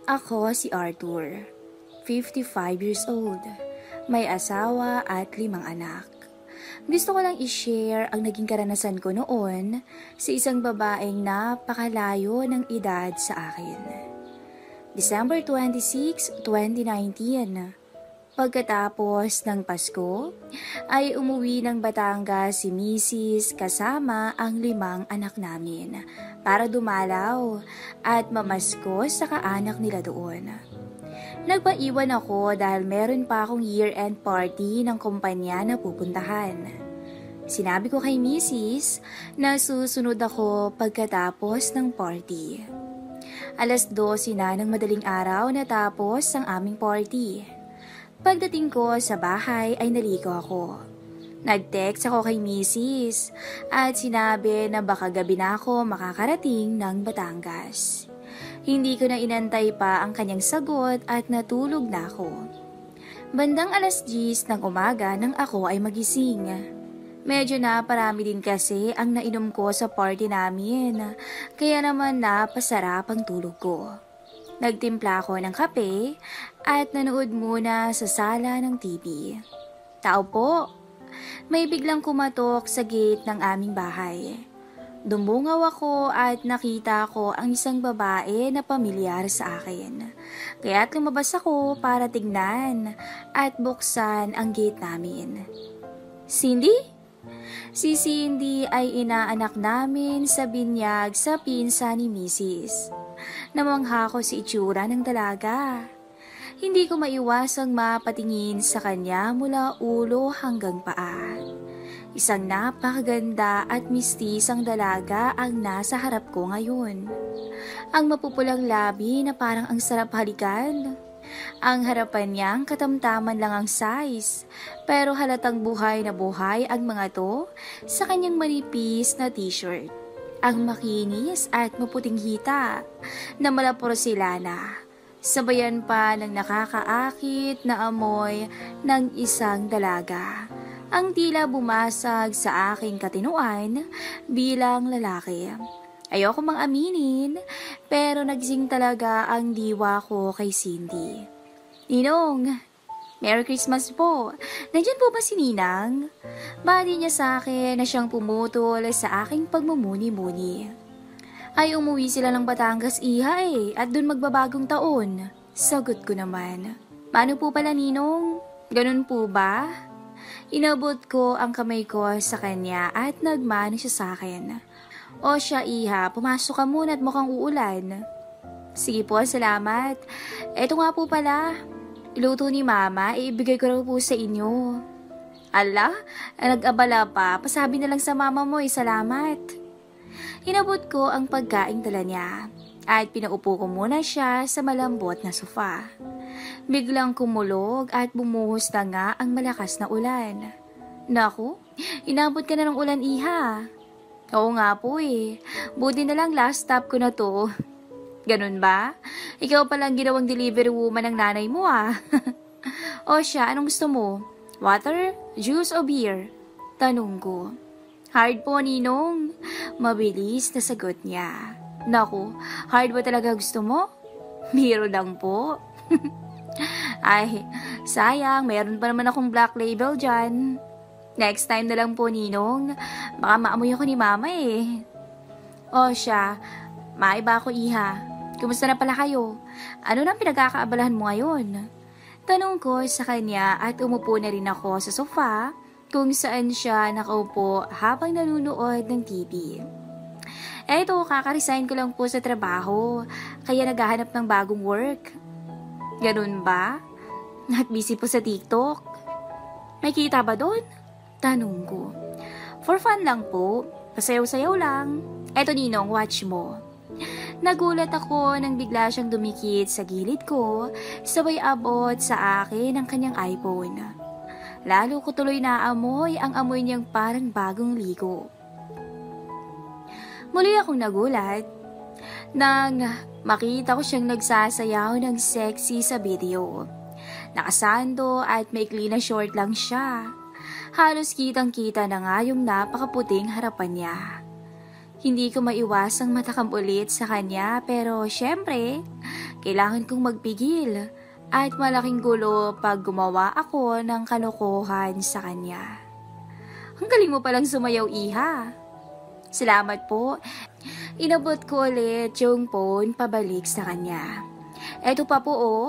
Ako si Arthur, 55 years old, may asawa at 5 anak. Gusto ko lang i-share ang naging karanasan ko noon sa isang babaeng napakalayo ng edad sa akin. December 26, 2019, pagkatapos ng Pasko, ay umuwi ng Batangas si Mrs. kasama ang 5 anak namin para dumalaw at mamasko sa kaanak nila doon. Nagpaiwan ako dahil meron pa akong year-end party ng kumpanya na pupuntahan. Sinabi ko kay Mrs. na susunod ako pagkatapos ng party. Alas 12 na ng madaling araw natapos ang aming party. Pagdating ko sa bahay ay naligo ako. Nag-text ako kay Mrs. at sinabi na baka gabi na ako makakarating ng Batangas. Hindi ko na inantay pa ang kanyang sagot at natulog na ako. Bandang alas 10 ng umaga nang ako ay magising. Medyo naparami din kasi ang nainom ko sa party namin, kaya naman napasarap ang tulog ko. Nagtimpla ako ng kape at nanood muna sa sala ng TV. Tao po, may biglang kumatok sa gate ng aming bahay. Dumungaw ako at nakita ko ang isang babae na pamilyar sa akin. Kaya't lumabas ako para tignan at buksan ang gate namin. Cindy? Si Cindy ay inaanak namin sa binyag sa pinsa ni Mrs. Namangha ko sa itsura ng dalaga. Hindi ko maiwasang mapatingin sa kanya mula ulo hanggang paa. Isang napakaganda at mistisang dalaga ang nasa harap ko ngayon. Ang mapupulang labi na parang ang sarap halikan. Ang harapan niyang katamtaman lang ang size, pero halatang buhay na buhay ang mga to sa kanyang manipis na t-shirt. Ang makinis at maputing hita na malaporsilana. Sabayan pa ng nakakaakit na amoy ng isang dalaga. Ang tila bumasag sa aking katinuan bilang lalaki. Ayoko mang aminin, pero nagising talaga ang diwa ko kay Cindy. Ninong, Merry Christmas po. Nandiyan po ba si Ninang? Bati niya sa akin na siyang pumutol sa aking pagmumuni-muni. Ay umuwi sila ng Batangas iha at dun magbabagong taon. Sagot ko naman. Paano po pala Ninong? Ganun po ba? Inabot ko ang kamay ko sa kanya at nagmano siya sa akin. O siya iha, pumasok ka muna at mukhang uulan. Sige po, salamat. Eto nga po pala, iluto ni Mama, ibigay ko raw po sa inyo. Ala, nag-abala pa, pasabi na lang sa mama mo salamat. Inabot ko ang pagkaing dala niya at pinaupo ko muna siya sa malambot na sofa. Biglang kumulog at bumuhos na nga ang malakas na ulan. Naku, inabot ka na ng ulan iha. Oo nga po buti na lang last stop ko na to. Ganun ba? Ikaw palang ginawang delivery woman ng nanay mo O siya, anong gusto mo? Water, juice o beer? Tanong ko. Hard po Ninong. Mabilis na sagot niya. Naku, hard ba talaga gusto mo? Biro lang po. Ay, sayang, meron pa naman akong black label dyan. Next time na lang po, Ninong. Baka maamoy ako ni Mama O siya, maiba ako iha. Kumusta na pala kayo? Ano nang pinagkakaabalahan mo ngayon? Tanong ko sa kanya at umupo na rin ako sa sofa kung saan siya nakaupo habang nanonood ng TV. Eto, kakaresign ko lang po sa trabaho, kaya naghahanap ng bagong work. Ganun ba? At busy po sa TikTok. May kita ba doon? Tanong ko. For fun lang po. Pasayaw-sayaw lang. Eto Ninong, watch mo. Nagulat ako nang bigla siyang dumikit sa gilid ko, sabay abot sa akin ang kanyang iPhone. Lalo ko tuloy naamoy ang amoy niyang parang bagong ligo. Muli akong nagulat nang makita ko siyang nagsasayaw ng sexy sa video. Nakasando at maikli na short lang siya. Halos kitang-kita na nga yung napakaputing harapan niya. Hindi ko maiwasang matakam ulit sa kanya pero syempre, Kailangan kong magpigil at malaking gulo pag gumawa ako ng kalokohan sa kanya. Ang galing mo palang sumayaw, Iha. Salamat po. Inabot ko ulit yung phone pabalik sa kanya. Eto pa po oh,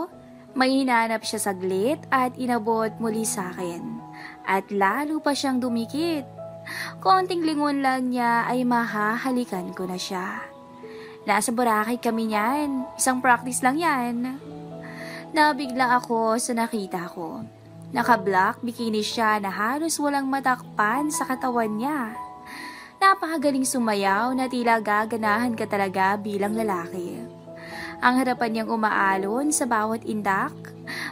may hinanap siya saglit at inabot muli sa akin. At lalo pa siyang dumikit. Konting lingon lang niya ay mahahalikan ko na siya. Nasa Boracay kami niyan. Isang practice lang yan. Nabigla ako sa nakita ko. Naka-black bikini siya na halos walang matakpan sa katawan niya. Napakagaling sumayaw na tila gaganahan ka talaga bilang lalaki. Ang harapan niyang umaalon sa bawat indak,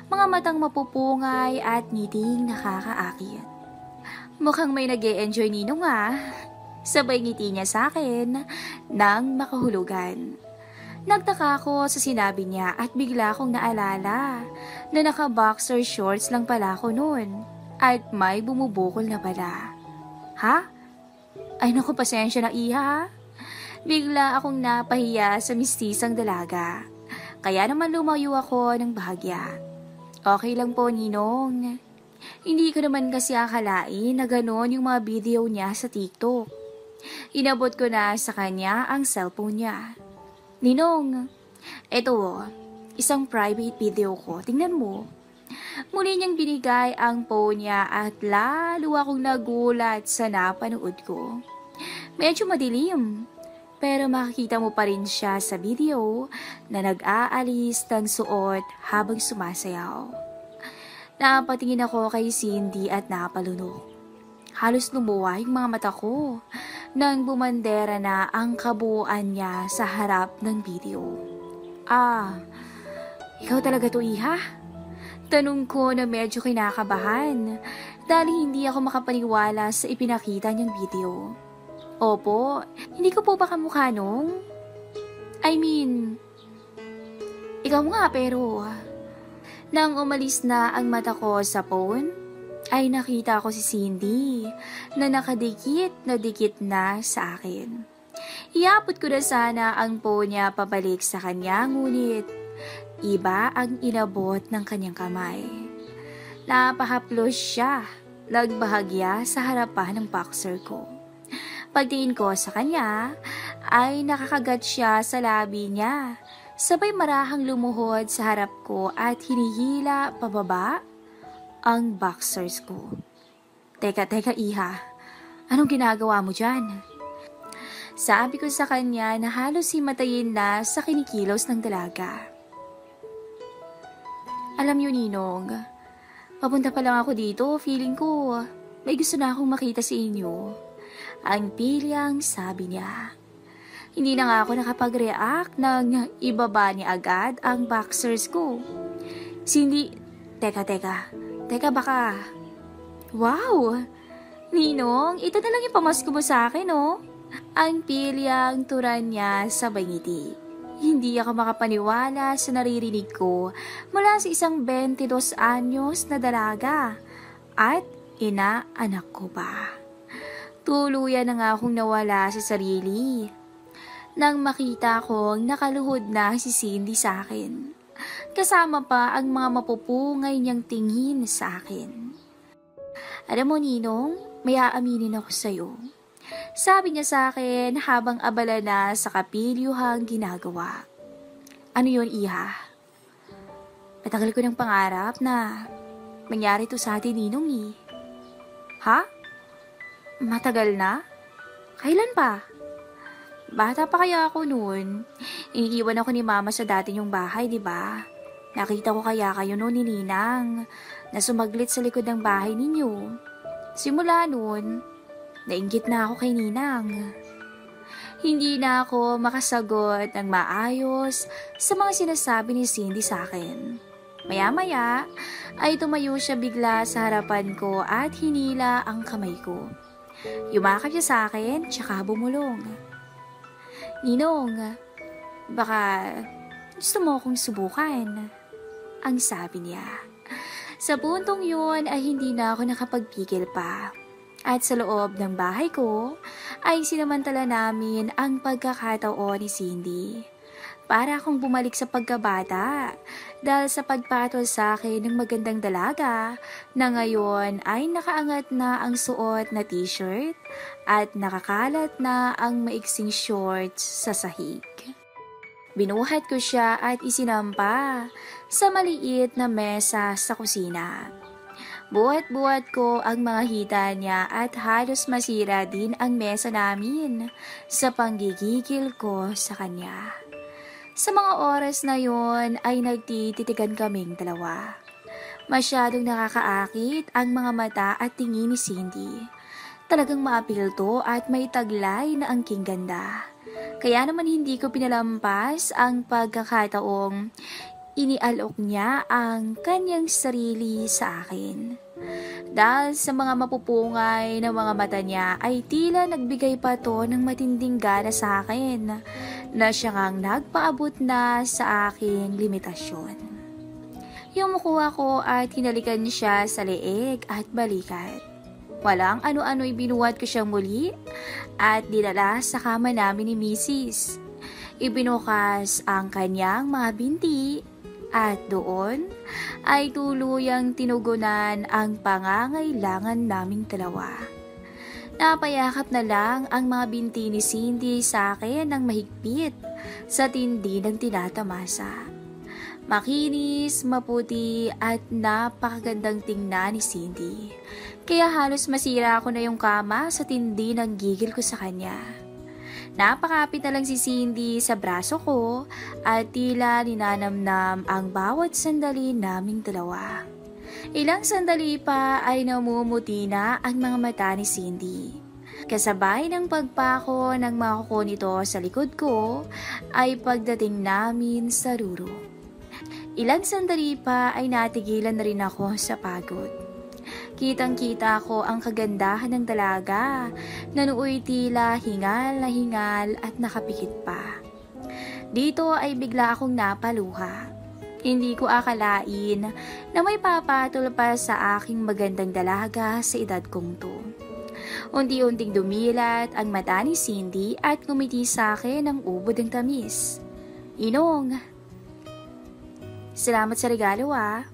mga matang mapupungay at ngiting nakakaakit. Mukhang may nag-e-enjoy ninong Sabay ngiti niya sa akin nang makahulugan. Nagtaka ako sa sinabi niya at bigla akong naalala na naka-boxer shorts lang pala ako noon at may bumubukol na pala. Ha? Ay naku, pasensya na, Iha. Bigla akong napahiya sa mistisang dalaga. Kaya naman lumayo ako ng bahagya. Okay lang po, Ninong. Hindi ko naman kasi akalain na gano'n yung mga video niya sa TikTok. Inabot ko na sa kanya ang cellphone niya. Ninong, eto, isang private video ko. Tingnan mo. Muli niyang binigay ang phone niya at lalo akong nagulat sa napanood ko. Medyo madilim, pero makikita mo pa rin siya sa video na nag-aalis ng suot habang sumasayaw. Napatingin ako kay Cindy at napalunok. Halos lumuwa yung mga mata ko nang bumandera na ang kabuuan niya sa harap ng video. Ikaw talaga to, Iha? Tanong ko na medyo kinakabahan dahil hindi ako makapaniwala sa ipinakita niyang video. Opo, hindi ko po ba kamukha nung? I mean, ikaw nga pero... Nang umalis na ang mata ko sa phone, ay nakita ko si Cindy na nakadikit na sa akin. Iabot ko na sana ang phone niya pabalik sa kanya, ngunit iba ang inabot ng kanyang kamay. Napahaplos siya, nagbahagya sa harapan ng boxer ko. Pagtingin ko sa kanya, ay nakakagat siya sa labi niya. Sabay marahang lumuhod sa harap ko at hinihila pababa ang boxers ko. Teka, Iha. Anong ginagawa mo dyan? Sabi ko sa kanya na halos himatayin na sa kinikilos ng dalaga. Alam niyo, Ninong, papunta pa lang ako dito, feeling ko may gusto na akong makita sa inyo. Ang pilyang sabi niya. Hindi na nga ako nakapag-react nang ibaba niya agad ang boxers ko. Cindy, teka, baka... Wow! Ninong, ito na lang yung pamasko mo sa akin, oh. Ang pilyang turan niya sabay ngiti. Hindi ako makapaniwala sa naririnig ko mula sa isang 22 anyos na dalaga at ina-anak ko pa. Tuluyan na nga akong nawala sa sarili nang makita kong nakaluhod na si Cindy sa akin. Kasama pa ang mga mapupungay niyang tingin sa akin. Alam mo, Ninong, may aaminin ako sa'yo. Sabi niya sa akin habang abala na sa kapilyuhang ginagawa. Ano yun, Iha? Matagal ko ng pangarap na mangyari to sa atin, Ninong eh. Ha? Matagal na? Kailan pa? Bata pa kaya ako noon. Iniiwan ako ni Mama sa dati niyong bahay, di ba? Nakita ko kaya kayo noon ni Ninang na sumaglit sa likod ng bahay ninyo. Simula noon, nainggit na ako kay Ninang. Hindi na ako makasagot ng maayos sa mga sinasabi ni Cindy sa akin. Maya-maya ay tumayo siya bigla sa harapan ko at hinila ang kamay ko. Yumakap siya sa akin, tsaka bumulong. Ninong, baka gusto mo akong subukan, ang sabi niya. Sa puntong yun ay hindi na ako nakapagpigil pa. At sa loob ng bahay ko ay sinamantala namin ang pagkakataon ni Cindy. Para akong bumalik sa pagkabata dahil sa pagpatol sa akin ng magandang dalaga na ngayon ay nakaangat na ang suot na t-shirt at nakakalat na ang maiksing shorts sa sahig. Binuhat ko siya at isinampa sa maliit na mesa sa kusina. Buhat-buhat ko ang mga hita niya at halos masira din ang mesa namin sa panggigigil ko sa kanya. Sa mga oras na yon ay nagtititigan kaming dalawa. Masyadong nakakaakit ang mga mata at tingin ni Cindy. Talagang maapil to at may taglay na angking ganda. Kaya naman hindi ko pinalampas ang pagkakataong inialok niya ang kanyang sarili sa akin. Dahil sa mga mapupungay na mga mata niya ay tila nagbigay pa to ng matinding gana sa akin na siya ngang nagpaabot na sa aking limitasyon. Yumuko ako at hinalikan siya sa leeg at balikat. Walang ano-ano'y binuhat ko siyang muli at dinala sa kama namin ni Mrs. Ibinukas ang kanyang mga binti at doon ay tuluyang tinugunan ang pangangailangan naming dalawa. Napayakap na lang ang mga binti ni Cindy sa akin ng mahigpit sa tindi ng tinatamasa. Makinis, maputi at napakagandang tingnan ni Cindy. Kaya halos masira ako na yung kama sa tindi ng gigil ko sa kanya. Napakapit na lang si Cindy sa braso ko at tila ninanamnam ang bawat sandali naming dalawa. Ilang sandali pa ay namumuti na ang mga mata ni Cindy. Kasabay ng pagpako ng mga kuko nito sa likod ko ay pagdating namin sa ruro. Ilang sandali pa ay natigilan na rin ako sa pagod. Kitang-kita ko ang kagandahan ng dalaga na nooy tila hingal na hingal at nakapikit pa. Dito ay bigla akong napaluha. Hindi ko akalain na may papatol pa sa aking magandang dalaga sa edad kong to. Unti-unting dumilat ang mata ni Cindy at ngumiti sa akin ng ubod ng tamis. Inong, salamat sa regalo ah.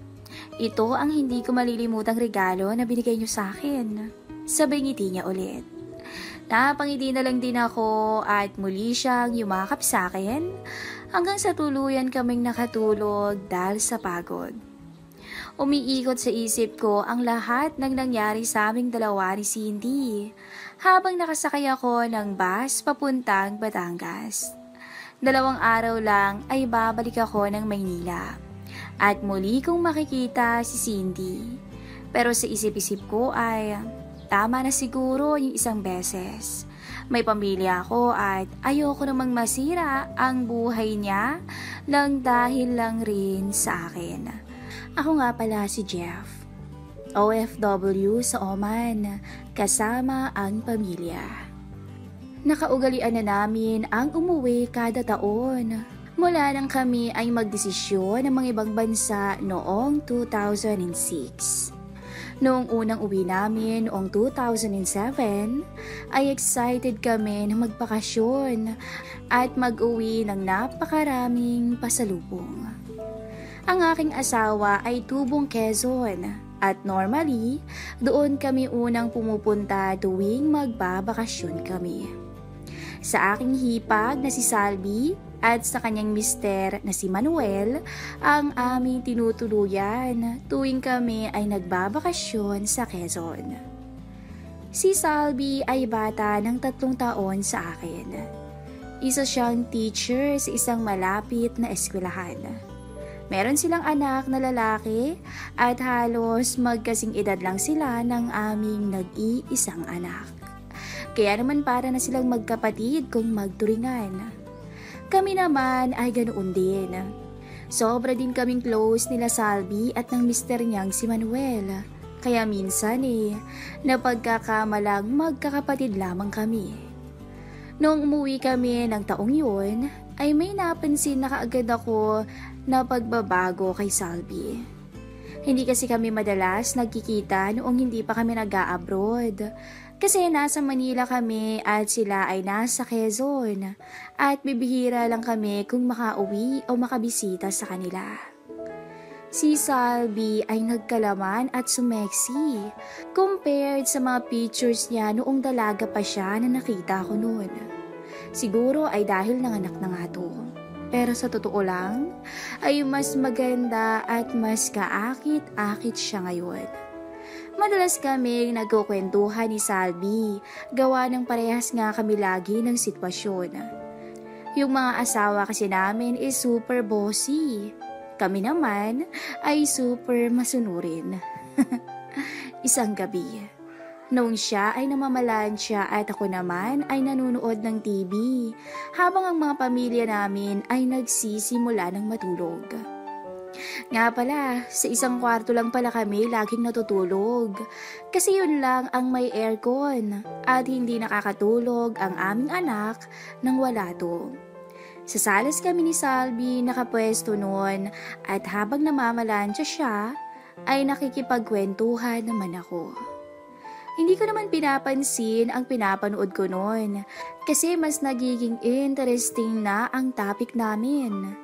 Ito ang hindi ko malilimutang regalo na binigay niyo sa akin. Sabay ngiti niya ulit. Napangiti na lang din ako at muli siyang yumakap sa akin hanggang sa tuluyan kaming nakatulog dahil sa pagod. Umiikot sa isip ko ang lahat ng nangyari sa aming dalawa ni Cindy habang nakasakay ako ng bus papuntang Batangas. 2 araw lang ay babalik ako ng Maynila at muli kong makikita si Cindy. Pero sa isip-isip ko ay tama na siguro yung isang beses. May pamilya ako at ayoko namang masira ang buhay niya lang dahil lang rin sa akin. Ako nga pala si Jeff, OFW sa Oman, kasama ang pamilya. Nakaugalian na namin ang umuwi kada taon. Mula nang kami ay magdesisyon ng mga ibang bansa noong 2006. Noong unang uwi namin noong 2007, ay excited kami na magbakasyon at mag-uwi ng napakaraming pasalubong. Ang aking asawa ay tubong Quezon at normally, doon kami unang pumupunta tuwing magbabakasyon kami. Sa aking hipag na si Salvi at sa kanyang mister na si Manuel ang aming tinutuluyan tuwing kami ay nagbabakasyon sa Quezon. Si Salvi ay bata ng 3 taon sa akin. Isa siyang teacher sa isang malapit na eskwelahan. Meron silang anak na lalaki at halos magkasing edad lang sila ng aming nag-iisang anak. Kaya naman para na silang magkapatid kung magturingan. Kami naman ay ganoon din. Sobra din kaming close nila Salvi at ng mister niyang si Manuel. Kaya minsan napagkakamalang magkakapatid lamang kami. Noong umuwi kami ng taong yun, ay may napansin na kaagad ako na pagbabago kay Salvi. Hindi kasi kami madalas nagkikita noong hindi pa kami nag-a-abroad. Kasi nasa Manila kami at sila ay nasa Quezon at bibihira lang kami kung makauwi o makabisita sa kanila. Si Salvi ay nagkalaman at sumeksi compared sa mga pictures niya noong dalaga pa siya na nakita ko noon. Siguro ay dahil nanganak na nga to. Pero sa totoo lang, ay mas maganda at mas kaakit-akit siya ngayon. Madalas kami nagkukwentuhan ni Salvi, gawa ng parehas nga kami lagi ng sitwasyon. Yung mga asawa kasi namin is super bossy. Kami naman ay super masunurin. Isang gabi, noong siya ay namamalansya at ako naman ay nanunood ng TV, habang ang mga pamilya namin ay nagsisimula ng matulog. Nga pala, sa isang kwarto lang pala kami laging natutulog, kasi yun lang ang may aircon at hindi nakakatulog ang aming anak nang wala to. Sa salas kami ni Salvi nakapwesto noon at habang namamalansya siya ay nakikipagkwentuhan naman ako. Hindi ko naman pinapansin ang pinapanood ko noon kasi mas nagiging interesting na ang topic namin.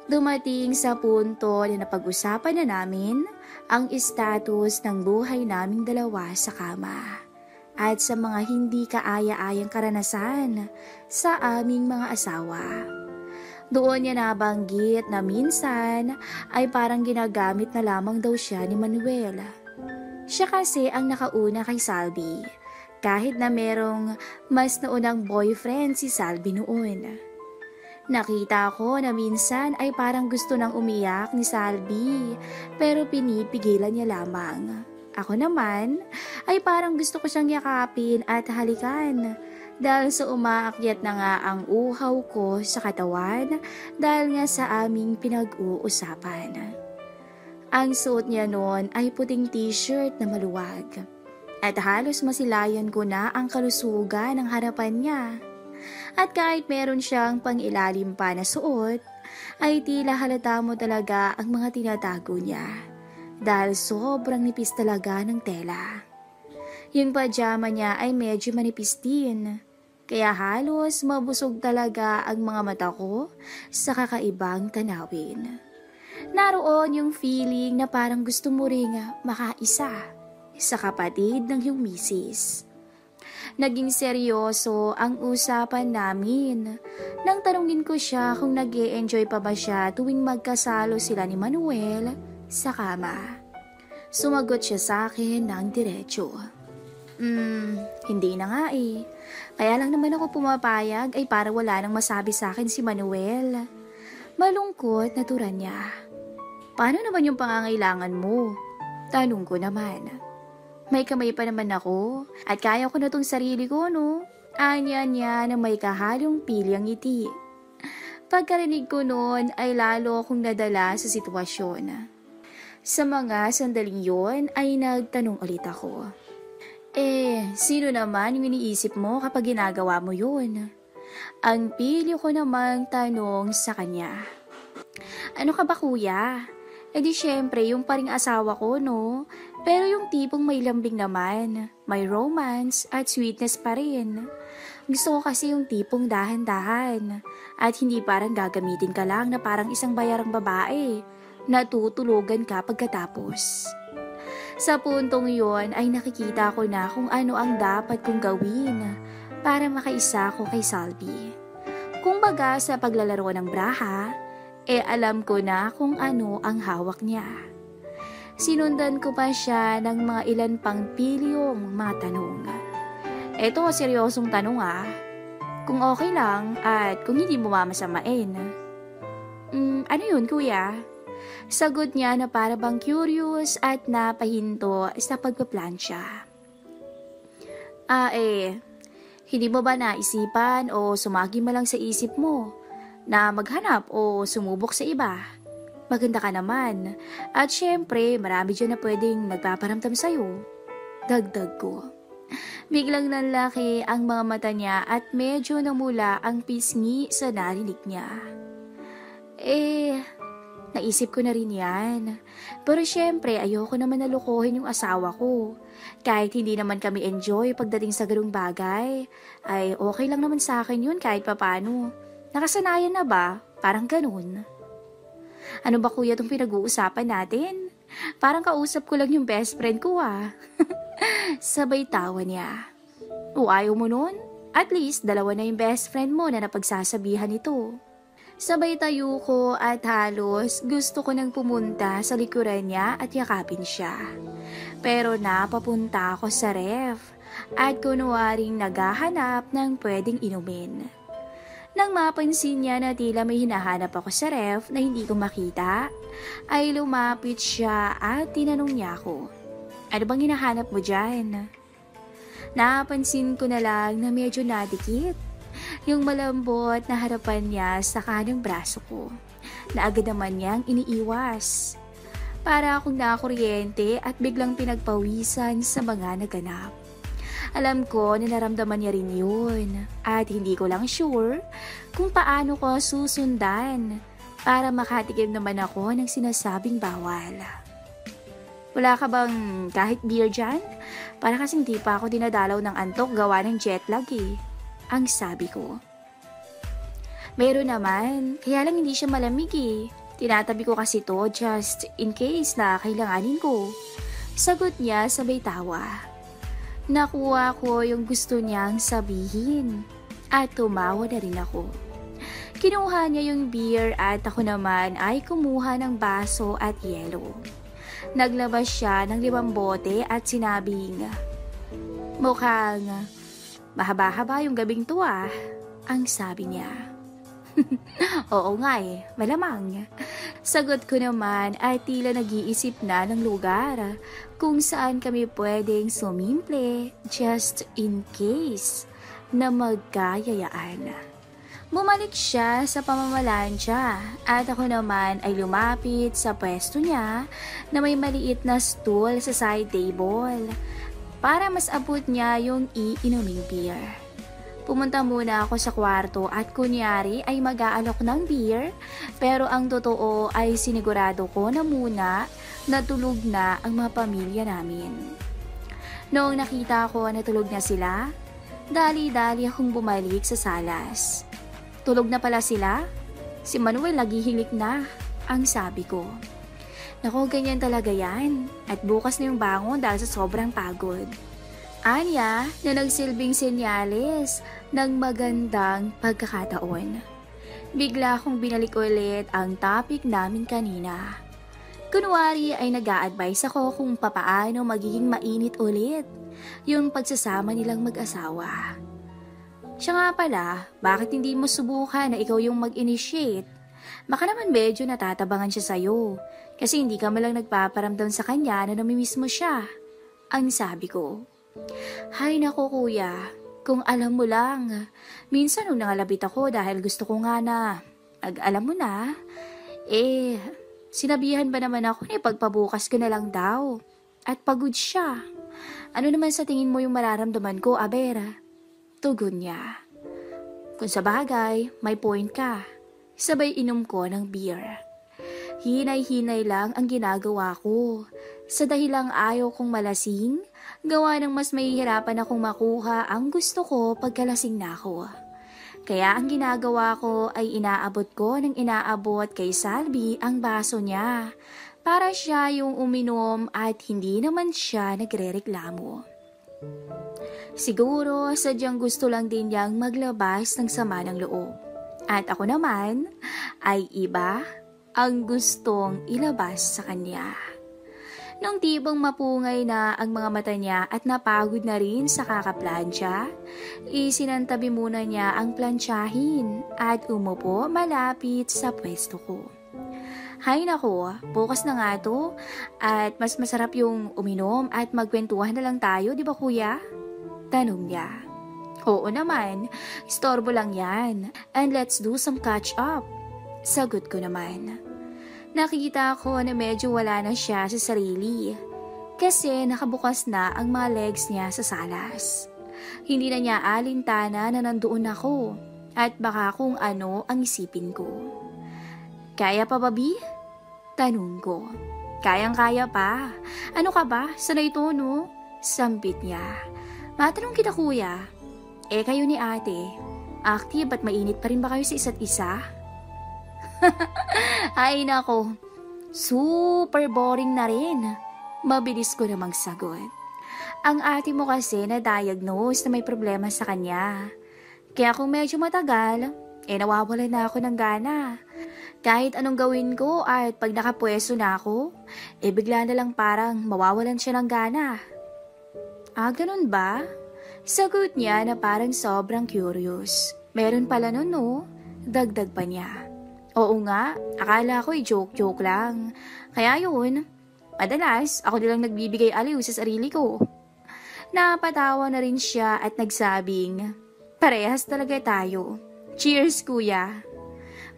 Dumating sa punto na napag-usapan na namin ang status ng buhay naming dalawa sa kama at sa mga hindi kaaya-ayang karanasan sa aming mga asawa. Doon niya nabanggit na minsan ay parang ginagamit na lamang daw siya ni Manuel. Siya kasi ang nakauna kay Salvi, kahit na merong mas naunang boyfriend si Salvi noon. Nakita ko na minsan ay parang gusto nang umiyak ni Salvi, pero pinipigilan niya lamang. Ako naman ay parang gusto ko siyang yakapin at halikan dahil sa umaakyat na nga ang uhaw ko sa katawan dahil nga sa aming pinag-uusapan. Ang suot niya noon ay puting t-shirt na maluwag at halos masilayan ko na ang kalusugan ng harapan niya. At kahit meron siyang pangilalim pa na suot, ay tila halata mo talaga ang mga tinatago niya. Dahil sobrang nipis talaga ng tela. Yung pajama niya ay medyo manipis din, kaya halos mabusog talaga ang mga mata ko sa kakaibang tanawin. Naroon yung feeling na parang gusto mo ring makaisa sa kapatid ng iyong misis. Naging seryoso ang usapan namin nang tanungin ko siya kung nag-e-enjoy pa ba siya tuwing magkasalo sila ni Manuel sa kama. Sumagot siya sa akin ng diretso. Hindi na nga eh. Kaya lang naman ako pumapayag ay para wala nang masabi sa akin si Manuel. Malungkot na turan niya. Paano naman yung pangangailangan mo? Tanong ko naman. May kamay pa naman ako at kaya ko na tong sarili ko, no? Anya niya na may kahalong pilyang ngiti. Pagkarinig ko noon ay lalo akong nadala sa sitwasyon. Sa mga sandaling yon ay nagtanong ulit ako. Sino naman yung iniisip mo kapag ginagawa mo yun? Ang pili ko namang tanong sa kanya. Ano ka ba kuya? Di syempre yung paring asawa ko, no? Pero yung tipong may lambing naman, may romance at sweetness pa rin. Gusto ko kasi yung tipong dahan-dahan at hindi parang gagamitin ka lang na parang isang bayarang babae. Natutulugan ka pagkatapos. Sa puntong yon ay nakikita ko na kung ano ang dapat kong gawin para makaisa ko kay Salvi. Kung baga sa paglalaro ng braha, alam ko na kung ano ang hawak niya. Sinundan ko pa siya ng mga ilan pang pilyong mga tanong. Eto, seryosong tanong Kung okay lang at kung hindi mo mamasamain. Ano yun kuya? Sagot niya na para bang curious at napahinto sa pagpaplansya. Hindi mo ba naisipan o sumagi mo lang sa isip mo na maghanap o sumubok sa iba? Maganda ka naman at syempre marami dyan na pwedeng magpaparamdam sa'yo. Dagdag ko. Biglang nanlaki ang mga mata niya at medyo namula ang pisngi sa narinig niya. Naisip ko na rin yan. Pero syempre, ayoko naman nalukuhin yung asawa ko. Kahit hindi naman kami enjoy pagdating sa ganung bagay, ay okay lang naman sa akin yun kahit papano. Nakasanayan na ba? Parang ganun. Ano ba kuya itong pinag-uusapan natin? Parang kausap ko lang yung best friend ko ah. Sabay tawa niya. O ayaw mo nun? At least dalawa na yung best friend mo na napagsasabihan ito. Sabay tayo ko at halos gusto ko nang pumunta sa likuran niya at yakapin siya. Pero napapunta ako sa ref at kunwaring naghahanap ng pwedeng inumin. Nang mapansin niya na tila may hinahanap ako sa ref na hindi ko makita, ay lumapit siya at tinanong niya ako, "Ano bang hinahanap mo dyan?" Napansin ko na lang na medyo nadikit yung malambot na harapan niya sa kanang braso ko, na agad naman niyang iniiwas. Para akong nakakuryente at biglang pinagpawisan sa mga naganap. Alam ko na naramdaman niya rin yun at hindi ko lang sure kung paano ko susundan para makatikim naman ako ng sinasabing bawal. Wala ka bang kahit beer dyan? Para kasing di pa ako dinadalaw ng antok gawa ng jet lag eh. Ang sabi ko. Meron naman, kaya lang hindi siya malamig eh. Tinatabi ko kasi to just in case na kailanganin ko. Sagot niya sabay tawa. Nakuha ko yung gusto niyang sabihin at tumawa na rin ako. Kinuha niya yung beer at ako naman ay kumuha ng baso at yelo. Naglabas siya ng 5 bote at sinabing, "Mukhang mahaba-haba yung gabing to ah," ang sabi niya. Oo nga eh, malamang. Sagot ko naman ay tila nag-iisip na ng lugar kung saan kami pwedeng sumimple just in case na magkayayaan. Bumalik siya sa pamamalansya at ako naman ay lumapit sa pwesto niya na may maliit na stool sa side table para mas abot niya yung iinuming beer. Pumunta muna ako sa kwarto at kunyari ay mag-aalok ng beer, pero ang totoo ay sinigurado ko na muna na tulog na ang mga pamilya namin. Noong nakita ko na tulog na sila, dali-dali akong bumalik sa salas. Tulog na pala sila? Si Manuel nagihilik na, ang sabi ko. Naku, ganyan talaga yan. At bukas na yung bangon dahil sa sobrang pagod. Anya na nagsilbing senyales ng magandang pagkakataon. Bigla akong binalik ulit ang topic namin kanina. Kunwari ay nag-a-advise ako kung papaano magiging mainit ulit yung pagsasama nilang mag-asawa. Siya nga pala, bakit hindi mo subukan na ikaw yung mag-initiate? Baka naman medyo natatabangan siya sa'yo kasi hindi ka malang nagpaparamdam sa kanya na namimiss mo siya. Ang sabi ko. Hay nako kuya, kung alam mo lang, minsan nung nangalabit ako dahil gusto ko nga na, alam mo na, sinabihan ba naman ako na ipagpabukas ko na lang daw at pagod siya. Ano naman sa tingin mo yung mararamdaman ko, Abera? Tugon niya. Kung sa bagay, may point ka. Sabay inom ko ng beer. Hinay-hinay lang ang ginagawa ko. Sa dahilang ayaw kong malasing, gawa ng mas mahihirapan akong makuha ang gusto ko pagkalasing na ako. Kaya ang ginagawa ko ay inaabot ko ng inaabot kay Salvi ang baso niya para siya yung uminom at hindi naman siya nagrereklamo. Siguro sadyang gusto lang din niyang maglabas ng sama ng loob. At ako naman ay iba ang gustong ilabas sa kanya. Nung tibang mapungay na ang mga mata niya at napagod na rin sa kakaplansya, isinantabi muna niya ang plansyahin at umupo malapit sa pwesto ko. Hay nako, bukas na nga to at mas masarap yung uminom at magkwentuhan na lang tayo, di ba kuya? Tanong niya. Oo naman, istorbo lang yan and let's do some catch up. Sagot ko naman. Nakikita ko na medyo wala na siya sa sarili kasi nakabukas na ang mga legs niya sa salas. Hindi na niya alintana na nandoon ako at baka kung ano ang isipin ko. Kaya pa ba, Bi? Tanong ko. Kayang-kaya pa. Ano ka ba? Sanay ito, no? Sampit niya. Matanong kita kuya. Kayo ni ate, active at mainit pa rin ba kayo sa isa't isa? Ay nako, super boring na rin. Mabilis ko namang sagot. Ang ate mo kasi na-diagnose na may problema sa kanya. Kaya kung medyo matagal, nawawalan na ako ng gana. Kahit anong gawin ko at pag nakapwesto na ako, bigla na lang parang mawawalan siya ng gana. Ganun ba? Sagot niya na parang sobrang curious. Meron pala nun, no? Dagdag pa niya. Oo nga, akala ko joke-joke lang. Kaya yun, madalas ako nilang nagbibigay aliw sa sarili ko. Napatawa na rin siya at nagsabing, parehas talaga tayo. Cheers kuya.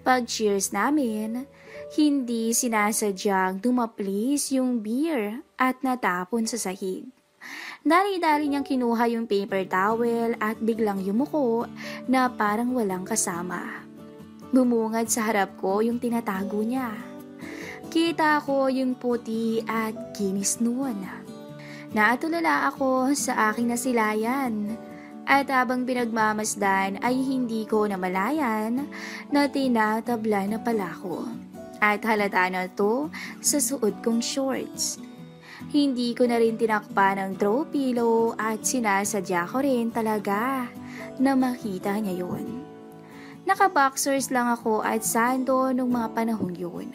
Pag cheers namin, hindi sinasadyang dumaplis yung beer at natapon sa sahig. Dali-dali niyang kinuha yung paper towel at biglang yumuko na parang walang kasama. Bumungad sa harap ko yung tinatago niya. Kita ko yung puti at kinis noon. Naatulala ako sa aking nasilayan at habang pinagmamasdan ay hindi ko namalayan na tinatabla na pala ko. At halata na to sa suot kong shorts. Hindi ko na rin tinakpa ng throw pillow at sinasadya ko rin talaga na makita niya yun. Naka-boxers lang ako at sando nung mga panahong yun.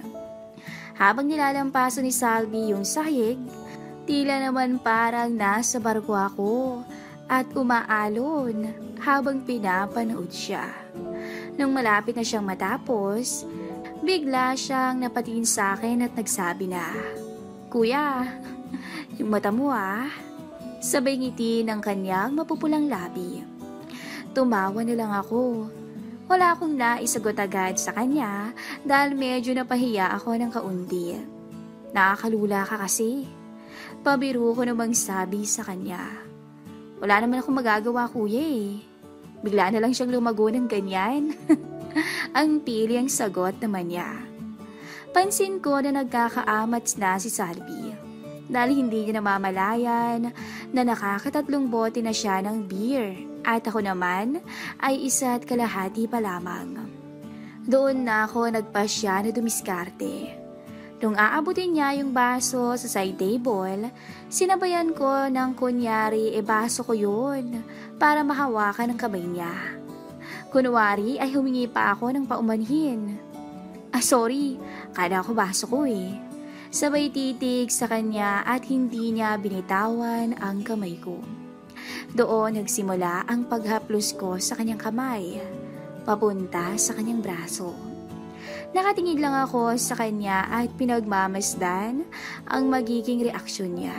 Habang nilalampaso ni Salvi yung sahig, tila naman parang nasa barko ako at umaalon habang pinapanood siya. Nung malapit na siyang matapos, bigla siyang napatingin sa akin at nagsabi na, Kuya, yung mata mo Sabay ngiti ng kanyang mapupulang labi. Tumawa na lang ako. Wala akong naisagot agad sa kanya dahil medyo napahiya ako ng kaunti. Nakakalula ka kasi. Pabiro ko namang sabi sa kanya. Wala naman akong magagawa kuya Bigla na lang siyang lumago ng ganyan. Ang pili ang sagot naman niya. Pansin ko na nagkakaamats na si Salvi. Dahil hindi niya namamalayan na nakakatatlong bote na siya ng beer. At ako naman ay 1.5 pa lamang. Doon na ako nagpasya na dumiskarte. Nung aabutin niya yung baso sa side table, sinabayan ko ng kunyari baso ko yun para mahawakan ang kamay niya. Kunwari ay humingi pa ako ng paumanhin. Sorry, kala ko baso ko Sabay titig sa kanya at hindi niya binitawan ang kamay ko. Doon nagsimula ang paghaplos ko sa kanyang kamay, papunta sa kanyang braso. Nakatingin lang ako sa kanya at pinagmamasdan ang magiging reaksyon niya.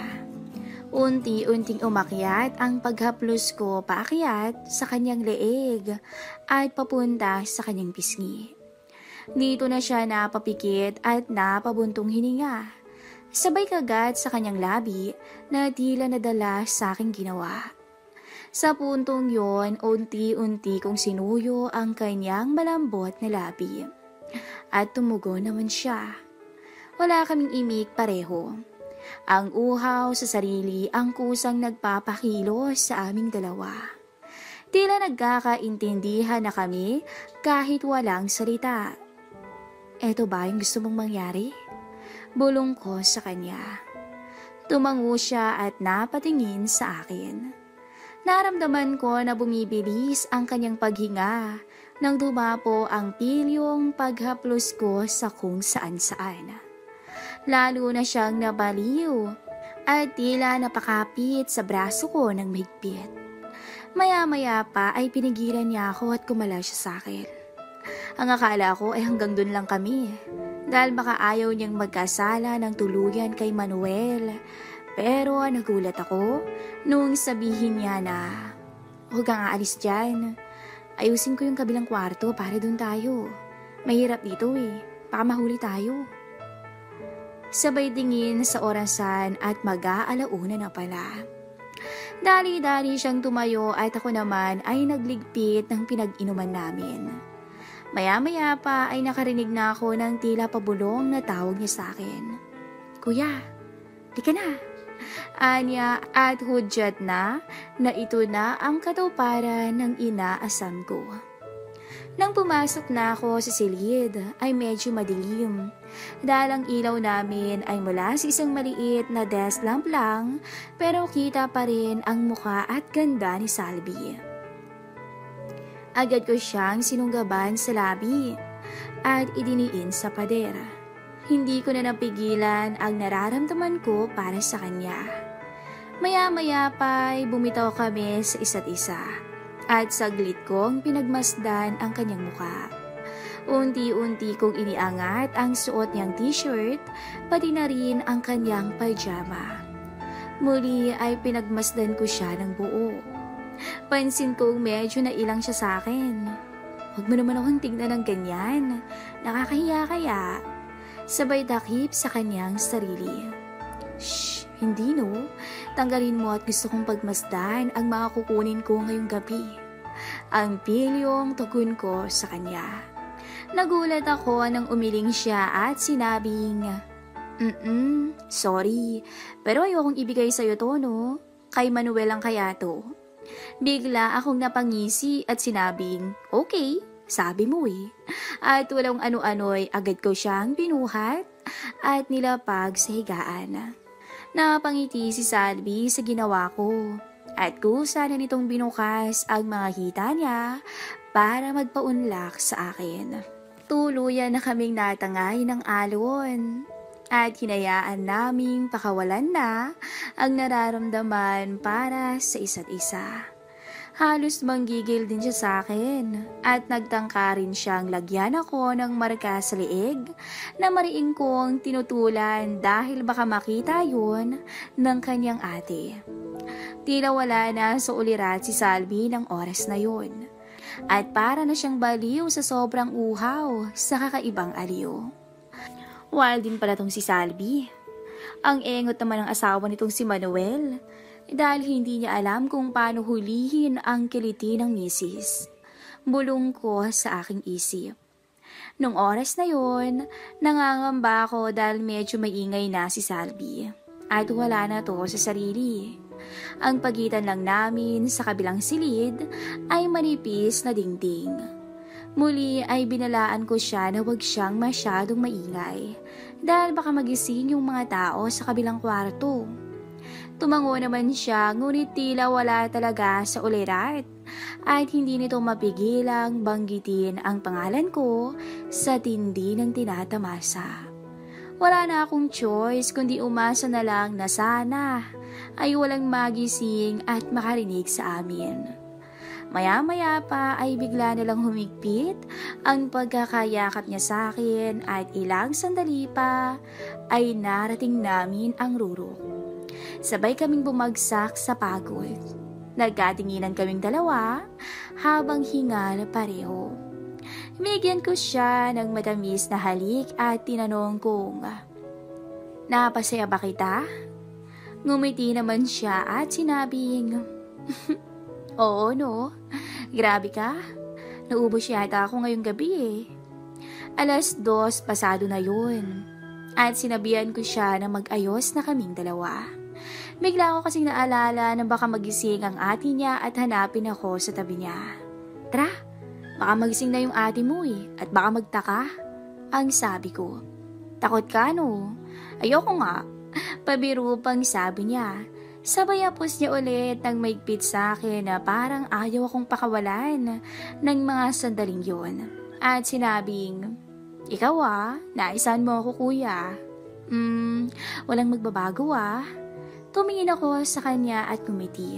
Unti-unting umakyat ang paghaplos ko paakyat sa kanyang leeg at papunta sa kanyang pisngi. Dito na siya napapikit at napabuntong hininga. Sabay kagat sa kanyang labi na tila nadala sa aking ginawa. Sa puntong yon, unti-unti kong sinuyo ang kanyang malambot na labi. At tumugo naman siya. Wala kaming imik pareho. Ang uhaw sa sarili ang kusang nagpapakilos sa aming dalawa. Tila nagkakaintindihan na kami kahit walang salita. Eto ba yung gusto mong mangyari? Bulong ko sa kanya. Tumango siya at napatingin sa akin. Naramdaman ko na bumibilis ang kanyang paghinga nang dumapo ang pilyong paghaplos ko sa kung saan-saan. Lalo na siyang nabaliw at tila napakapit sa braso ko ng mahigpit. Maya-maya pa ay pinigilan niya ako at kumala siya sa akin. Ang akala ko ay hanggang dun lang kami dahil baka ayaw niyang magkasala ng tuluyan kay Manuel. Pero nagulat ako nung sabihin niya na, huwag kang aalis dyan. Ayusin ko yung kabilang kwarto para dun tayo. Mahirap dito baka mahuli tayo. Sabay tingin sa orasan at mag-aalauna na pala. Dali-dali siyang tumayo at ako naman ay nagligpit ng pinag-inuman namin. Maya-maya pa ay nakarinig na ako ng tila pabulong na tawag niya sa akin. Kuya, di ka na. Anya at hudyat na ito na ang katuparan ng inaasam ko. Nang pumasok na ako sa silid ay medyo madilim dahil ang ilaw namin ay mula sa isang maliit na desk lamp lang pero kita pa rin ang muka at ganda ni Salvi. Agad ko siyang sinunggaban sa labi at idiniin sa pader. Hindi ko na napigilan ang nararamdaman ko para sa kanya. Maya-maya pa'y bumitaw kami sa isa't isa. At saglit kong pinagmasdan ang kanyang muka. Unti-unti kong iniangat ang suot niyang t-shirt, pati na rin ang kanyang pajama. Muli ay pinagmasdan ko siya ng buo. Pansin kong medyo nailang siya sa akin. Huwag mo naman akong tignan ng ganyan. Nakakahiya kaya. Sabay takip sa kanyang sarili. Shh! Hindi no. Tanggalin mo at gusto kong pagmasdan ang mga kukunin ko ngayong gabi. Ang pilyong tugon ko sa kanya. Nagulat ako nang umiling siya at sinabing, sorry, pero ayokong ibigay sa'yo to no. Kay Manuel lang kaya to. Bigla akong napangisi at sinabing, okay, sabi mo eh. At walang ano-ano'y agad ko siyang binuhat at nilapag sa higaan. Napangiti si Salvi sa ginawa ko at kusa na nitong binukas ang mga hita niya para magpaunlak sa akin. Tuluyan na kaming natangay ng alon at hinayaan naming pakawalan na ang nararamdaman para sa isa't isa. Halos manggigil din siya sa akin at nagtangka rin siyang lagyan ako ng marka sa leeg na mariing kong tinutulan dahil baka makita yun ng kanyang ate. Tila wala na sa ulirat si Salvi ng oras na yun at para na siyang baliw sa sobrang uhaw sa kakaibang aliw. Wild din pala tong si Salvi. Ang engot naman ng asawa nitong si Manuel. Dahil hindi niya alam kung paano hulihin ang kiliti ng misis. Bulong ko sa aking isip. Nung oras na yon, nangangamba ako dahil medyo maingay na si Salvi. At wala na to sa sarili. Ang pagitan lang namin sa kabilang silid ay manipis na dingding. Muli ay binalaan ko siya na huwag siyang masyadong maingay. Dahil baka magising yung mga tao sa kabilang kwarto. Tumango naman siya ngunit tila wala talaga sa ulirat at hindi nito mapigilang banggitin ang pangalan ko sa tindi ng tinatamasa. Wala na akong choice kundi umasa na lang na sana ay walang magising at makarinig sa amin. Maya-maya pa ay bigla na lang humigpit ang pagkakayakap niya sa akin at ilang sandali pa ay narating namin ang rurok. Sabay kaming bumagsak sa pagod. Nagkatinginan kaming dalawa habang hingal pareho. Bigyan ko siya ng matamis na halik at tinanong kong, napasaya ba kita? Ngumiti naman siya at sinabing, oo no, grabe ka. Naubos yata ako ngayong gabi eh. 2:00 pasado na yun. At sinabihan ko siya na mag-ayos na kaming dalawa. Bigla ko kasing naalala na baka magising ang ate niya at hanapin ako sa tabi niya. Tara, baka magising na yung ate mo eh, at baka magtaka. Ang sabi ko. Takot ka no? Ayoko nga. Pabiro pang sabi niya. Sabay apos niya ulit nang maigpit sa akin na parang ayaw akong pakawalan ng mga sandaling yon. At sinabing, ikaw naisan mo ako kuya. Walang magbabago Tumingin ako sa kanya at kumiti.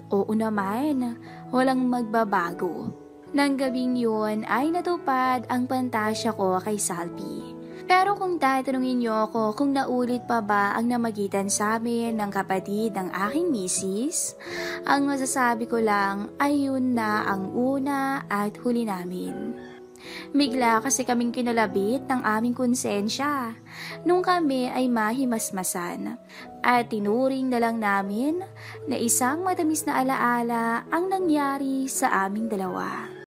Oo naman, walang magbabago. Nang gabing yun ay natupad ang pantasya ko kay Salvi. Pero kung tatanungin niyo ako kung naulit pa ba ang namagitan sa amin ng kapatid ng aking misis, ang masasabi ko lang ay yun na ang una at huli namin. Bigla kasi kaming kinalabit ng aming konsensya nung kami ay mahimasmasan at tinuring na lang namin na isang matamis na alaala ang nangyari sa aming dalawa.